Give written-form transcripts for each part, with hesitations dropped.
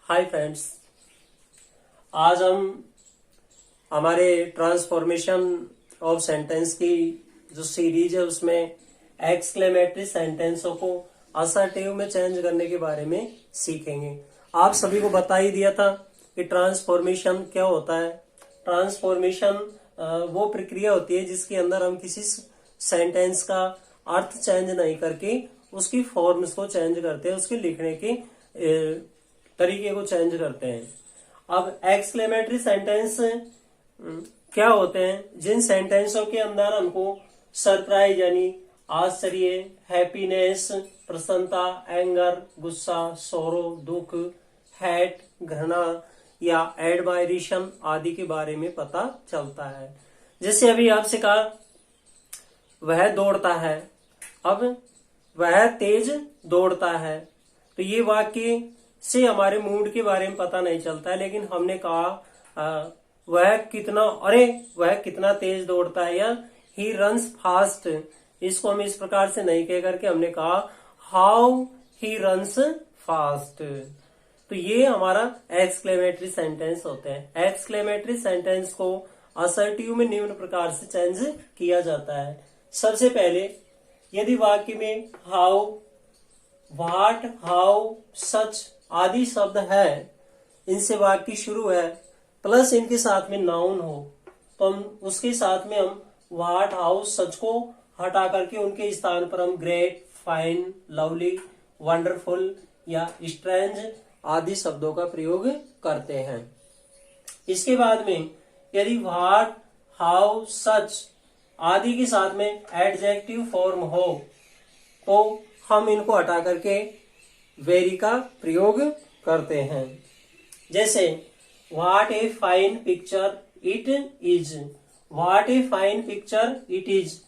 Hi friends, आज हम हमारे ट्रांसफॉर्मेशन ऑफ सेंटेंस की जो सीरीज है उसमें एक्सक्लेमेटरी सेंटेंसों को असर्टिव में चेंज करने के बारे में सीखेंगे। आप सभी को बता ही दिया था कि ट्रांसफॉर्मेशन क्या होता है। ट्रांसफॉर्मेशन वो प्रक्रिया होती है जिसके अंदर हम किसी सेंटेंस का अर्थ चेंज नहीं करके उसकी फॉर्म्स को चेंज करते हैं, उसके लिखने के तरीके को चेंज करते हैं। अब एक्सक्लेमेटरी सेंटेंस क्या होते हैं? जिन सेंटेंसों के अंदर हमको सरप्राइज यानी आश्चर्य, हैप्पीनेस, प्रसन्नता, एंगर, गुस्सा, सोरो, दुख, हेट, घृणा या एडमायरेशन आदि के बारे में पता चलता है। जैसे अभी आपसे कहा वह दौड़ता है, अब वह तेज दौड़ता है, तो ये वाक्य से हमारे मूड के बारे में पता नहीं चलता है। लेकिन हमने कहा वह कितना तेज दौड़ता है या ही रन्स फास्ट, इसको हम इस प्रकार से नहीं कह करके हमने कहा हाउ ही रन्स फास्ट। तो ये हमारा एक्सक्लेमेटरी सेंटेंस होते हैं। एक्सक्लेमेटरी सेंटेंस को असर्टिव में निम्न प्रकार से चेंज किया जाता है। सबसे पहले यदि वाक्य में हाउ, व्हाट, हाउ, सच आदि शब्द है, इनसे वाक्य शुरू है, प्लस इनके साथ में नाउन हो, तो हम उसके साथ में हम व्हाट, हाउ, सच को हटा करके उनके स्थान पर हम ग्रेट, फाइन, लवली, वंडरफुल या स्ट्रेंज आदि शब्दों का प्रयोग करते हैं। इसके बाद में यदि व्हाट, हाउ, सच आदि के साथ में एडजेक्टिव फॉर्म हो तो हम इनको हटा करके वेरी का प्रयोग करते हैं। जैसे what a fine picture it is, what a fine picture it is.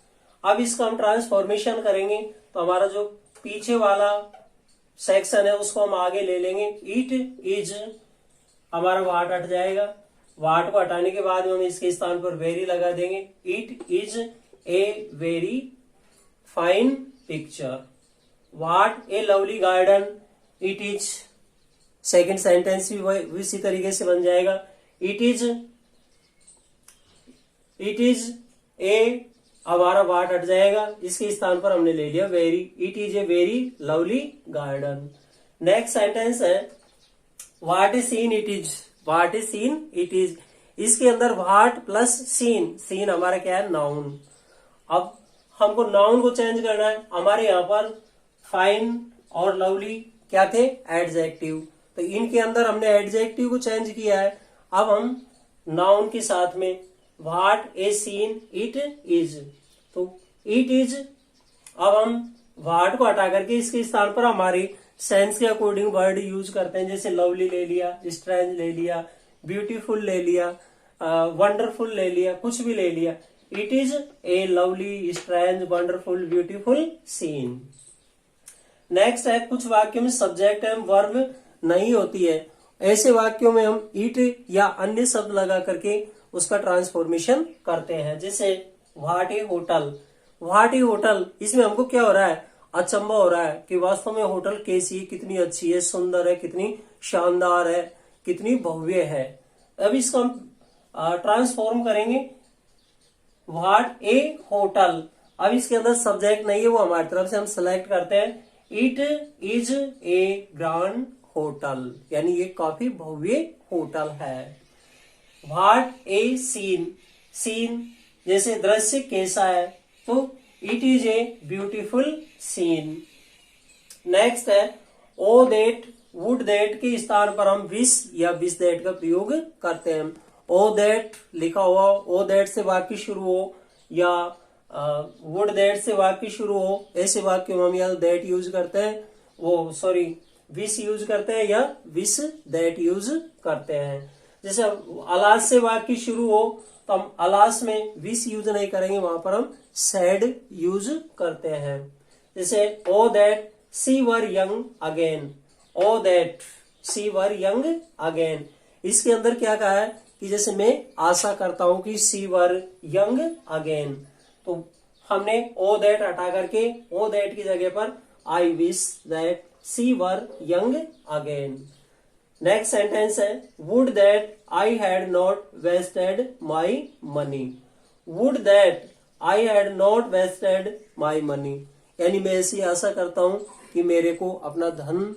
अब इसका हम ट्रांसफॉर्मेशन करेंगे तो हमारा जो पीछे वाला सेक्शन है उसको हम आगे ले लेंगे। इट इज हमारा व्हाट हट जाएगा, व्हाट को हटाने के बाद हम इसके स्थान पर वेरी लगा देंगे। It is a very fine picture. What A lovely garden it is, second sentence भी इसी तरीके से बन जाएगा। इट इज ए, हमारा व्हाट हट जाएगा, इसके स्थान पर हमने ले लिया very. It is a very lovely garden. Next sentence है what is seen it is, what is seen it is. इसके अंदर व्हाट प्लस सीन, सीन हमारा क्या है? नाउन। अब हमको नाउन को चेंज करना है। हमारे यहाँ पर फाइन और लवली क्या थे? एडजेक्टिव। तो इनके अंदर हमने एडजेक्टिव को चेंज किया है। अब हम नाउन के साथ में what a scene it is, तो इट इज। अब हम व्हाट को हटा करके इसके स्थान पर हमारी सेंस के अकॉर्डिंग वर्ड यूज करते हैं। जैसे लवली ले लिया, स्ट्रेंज ले लिया, ब्यूटीफुल ले लिया, वंडरफुल ले लिया, कुछ भी ले लिया। It is a lovely, strange, wonderful, beautiful scene. Next है कुछ वाक्यों में सब्जेक्ट एवं वर्ब नहीं होती है। ऐसे वाक्यों में हम इट या अन्य शब्द लगा करके उसका ट्रांसफॉर्मेशन करते हैं। जैसे what A hotel, what A hotel, इसमें हमको क्या हो रहा है? अचंभा हो रहा है कि वास्तव में होटल कैसी है, कितनी अच्छी है, सुंदर है, कितनी शानदार है, कितनी भव्य है। अब इसको हम ट्रांसफॉर्म करेंगे व्हाट ए होटल। अब इसके अंदर सब्जेक्ट नहीं है, वो हमारी तरफ से हम सेलेक्ट करते हैं। It is a grand hotel, यानी ये काफी भव्य होटल है। व्हाट ए सीन, सीन जैसे दृश्य कैसा है, तो it is a beautiful scene. Next है ओ दैट, वुड दैट के स्थान पर हम विश या विश दैट का प्रयोग करते हैं। ओ दैट लिखा हुआ, ओ दैट से वाक्य शुरू हो या वुड दैट से वाक्य शुरू हो, ऐसे वाक्य में हम या दैट यूज करते हैं, विश यूज करते हैं या विश दैट यूज करते हैं। जैसे अलास से वाक्य शुरू हो तो हम अलास में विश यूज नहीं करेंगे, वहां पर हम सैड यूज करते हैं। जैसे oh that she were young again, oh that she were young again. इसके अंदर क्या कहा है कि जैसे मैं आशा करता हूं कि सी वर यंग अगेन, तो हमने ओ दैट हटा करके ओ दैट की जगह पर I wish that she were young again. Next sentence है would that I had not wasted my money. Would that I had not wasted my money, यानी मैं ऐसी आशा करता हूं कि मेरे को अपना धन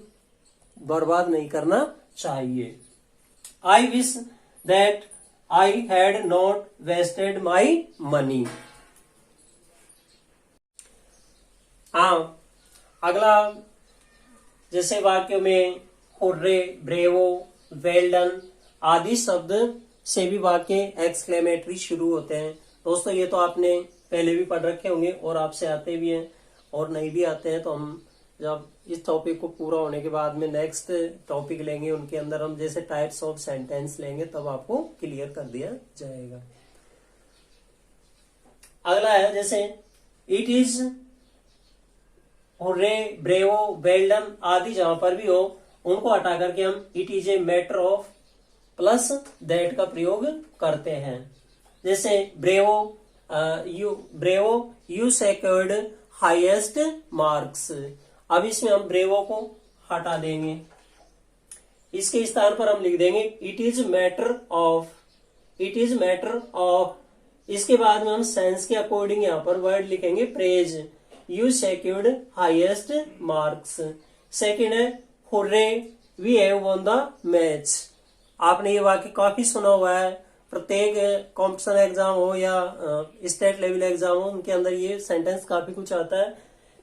बर्बाद नहीं करना चाहिए। I wish that I had not wasted my money. हाँ, अगला जैसे वाक्यों में हुर्रे, ब्रेवो, वेल डन आदि शब्द से भी वाक्य एक्सक्लेमेटरी शुरू होते हैं। दोस्तों ये तो आपने पहले भी पढ़ रखे होंगे और आपसे आते भी हैं और नहीं भी आते हैं, तो हम जब इस टॉपिक को पूरा होने के बाद में नेक्स्ट टॉपिक लेंगे, उनके अंदर हम जैसे टाइप्स ऑफ सेंटेंस लेंगे तब आपको क्लियर कर दिया जाएगा। अगला है जैसे it is, hurray, bravo, well done आदि जहां पर भी हो उनको हटा करके हम it is a matter of plus that का प्रयोग करते हैं। जैसे bravo you secured highest marks. अब इसमें हम ब्रेवो को हटा देंगे, इसके स्थान पर हम लिख देंगे it is matter of, it is matter of. इसके बाद में हम सेंस के अकॉर्डिंग यहां पर वर्ड लिखेंगे praise, you secured highest marks. Second है hurray we have won the match. आपने ये वाक्य काफी सुना हुआ है, प्रत्येक कॉम्पिटिशन एग्जाम हो या स्टेट लेवल एग्जाम हो उनके अंदर ये सेंटेंस काफी कुछ आता है।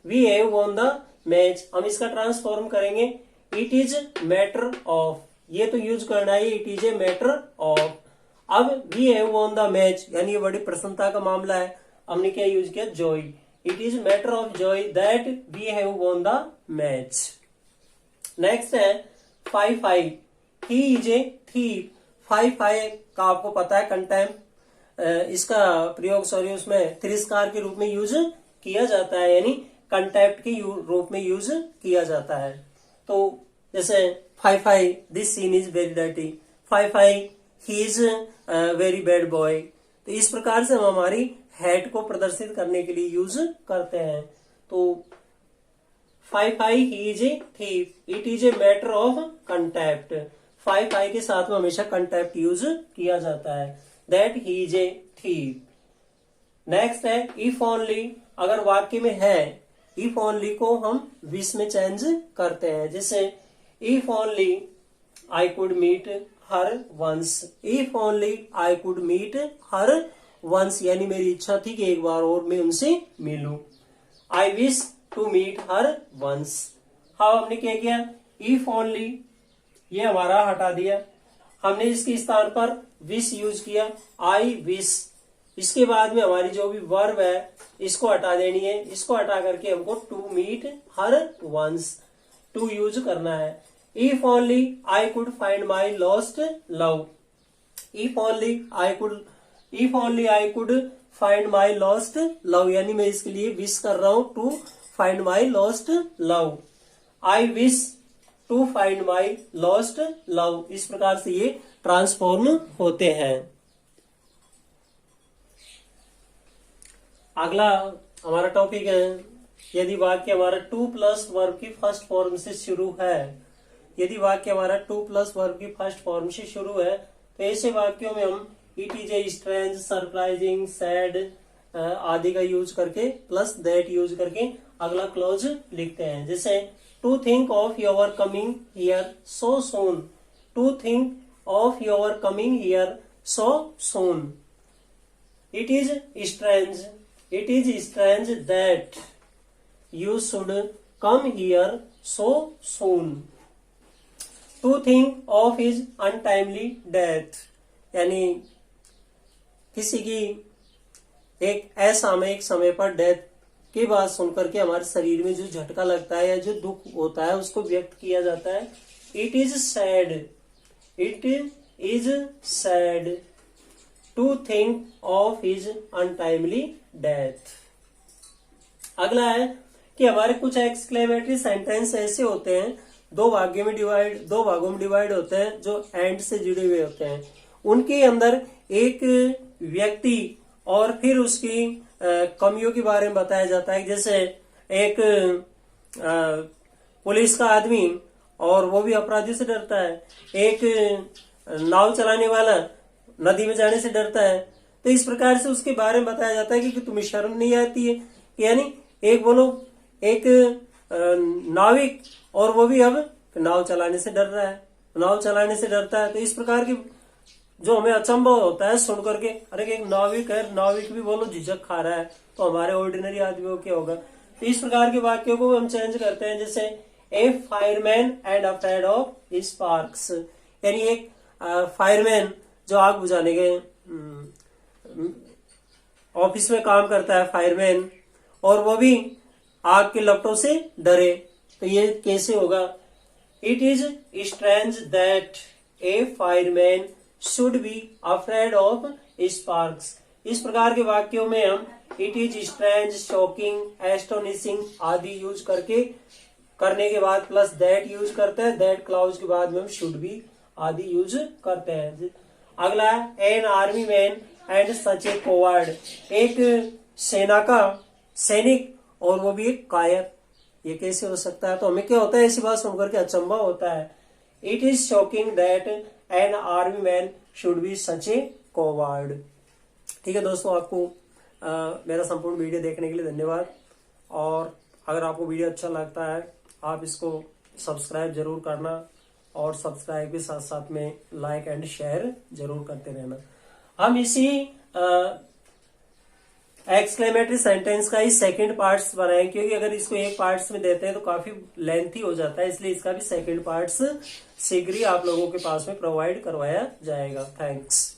We have won the match, हम इसका ट्रांसफॉर्म करेंगे इट इज मैटर ऑफ, ये तो यूज करना है it is a matter of. अब we have won the match यानी ये बड़ी प्रसन्नता का मामला है, हमने क्या यूज किया joy, it is matter of joy that we have won the match. Next है 5 ही इज ए थीफ। 5 का आपको पता है कंटेम्प्ट, इसका प्रयोग उसमें तिरस्कार के रूप में यूज किया जाता है, यानी कंटेम्प्ट के रूप में यूज किया जाता है। तो जैसे 5 this scene is very dirty, 5 he is very bad boy. तो इस प्रकार से हम हमारी हेट को प्रदर्शित करने के लिए यूज करते हैं। तो 5 he is a thief, it is a matter of contempt. 5 के साथ में हमेशा कंटेम्प्ट यूज किया जाता है, that he is a thief. Next है इफ ओनली, अगर वाक्य में है इफ ओनली को हम विश में चेंज करते हैं। जैसे if only I could meet her once, if only I could meet her once यानी मेरी इच्छा थी कि एक बार और मैं उनसे मिलूं। I wish to meet her once. हाँ, हमने क्या किया इफ ओनली ये हमारा हटा दिया, हमने इसके स्थान पर विश यूज किया आई विश। इसके बाद में हमारी जो भी वर्ब है इसको हटा देनी है, इसको हटा करके हमको to meet her once to use करना है। If only I could find my lost love, if only I could find my lost love यानी मैं इसके लिए विश कर रहा हूं to find my lost love. I wish to find my lost love, इस प्रकार से ये ट्रांसफॉर्म होते हैं। अगला हमारा टॉपिक है यदि वाक्य हमारा 2+ वर्ब की फर्स्ट फॉर्म से शुरू है। यदि वाक्य हमारा 2+ वर्ब की फर्स्ट फॉर्म से शुरू है तो ऐसे वाक्यों में हम it is a strange, surprising, sad आदि का यूज करके प्लस दैट यूज करके अगला क्लॉज लिखते हैं। जैसे to think of your coming here so soon, to think of your coming here so soon. It is strange that you should come here so soon. To think of his untimely death यानी किसी की एक असामयिक समय पर death की बात सुनकर के हमारे शरीर में जो झटका लगता है या जो दुख होता है उसको व्यक्त किया जाता है। It is sad to think of his untimely death. अगला है कि हमारे कुछ एक्सक्लेमेटरी सेंटेंस ऐसे होते हैं दो भागों में डिवाइड होते हैं जो एंड से जुड़े हुए होते हैं। उनके अंदर एक व्यक्ति और फिर उसकी कमियों के बारे में बताया जाता है। जैसे एक पुलिस का आदमी और वो भी अपराधी से डरता है। एक नाव चलाने वाला नदी में जाने से डरता है। तो इस प्रकार से उसके बारे में बताया जाता है कि तुम्हें शर्म नहीं आती है। यानी एक बोलो एक नाविक, और वो भी अब नाव चलाने से डर रहा है, नाव चलाने से डरता है। तो इस प्रकार की जो हमें अचंभव होता है सुन करके, अरे एक नाविक है, नाविक भी बोलो झिझक खा रहा है, तो हमारे ऑर्डिनरी आदमियों क्या होगा। तो इस प्रकार के वाक्यों को हम चेंज करते हैं, जैसे a fireman and afraid of sparks, यानी एक फायरमैन जो आग बुझाने के ऑफिस में काम करता है, फायरमैन, और वो भी आग के लपटों से डरे। तो ये कैसे होगा? It is strange that A fireman should be afraid of sparks. इस प्रकार के वाक्यों में हम it is strange, shocking, astonishing आदि यूज करने के बाद प्लस दैट यूज करते हैं। दैट क्लाउज के बाद में हम शुड बी आदि यूज करते हैं। अगला an army man and such A coward, एक सेना का सैनिक और वो भी एक कायर, ये कैसे हो सकता है? तो हमें क्या होता है, ऐसी बात सुनकर के अचंभा होता है। It is shocking that an army man should be such A coward. ठीक है दोस्तों, आपको मेरा संपूर्ण वीडियो देखने के लिए धन्यवाद। और अगर आपको वीडियो अच्छा लगता है आप इसको सब्सक्राइब जरूर करना, और सब्सक्राइब के साथ साथ में लाइक एंड शेयर जरूर करते रहना। हम इसी एक्सक्लेमेटरी सेंटेंस का ही सेकंड पार्ट्स बनाएंगे, क्योंकि अगर इसको एक पार्ट्स में देते हैं तो काफी लेंथी हो जाता है, इसलिए इसका भी सेकंड पार्ट्स शीघ्र ही आप लोगों के पास में प्रोवाइड करवाया जाएगा। थैंक्स।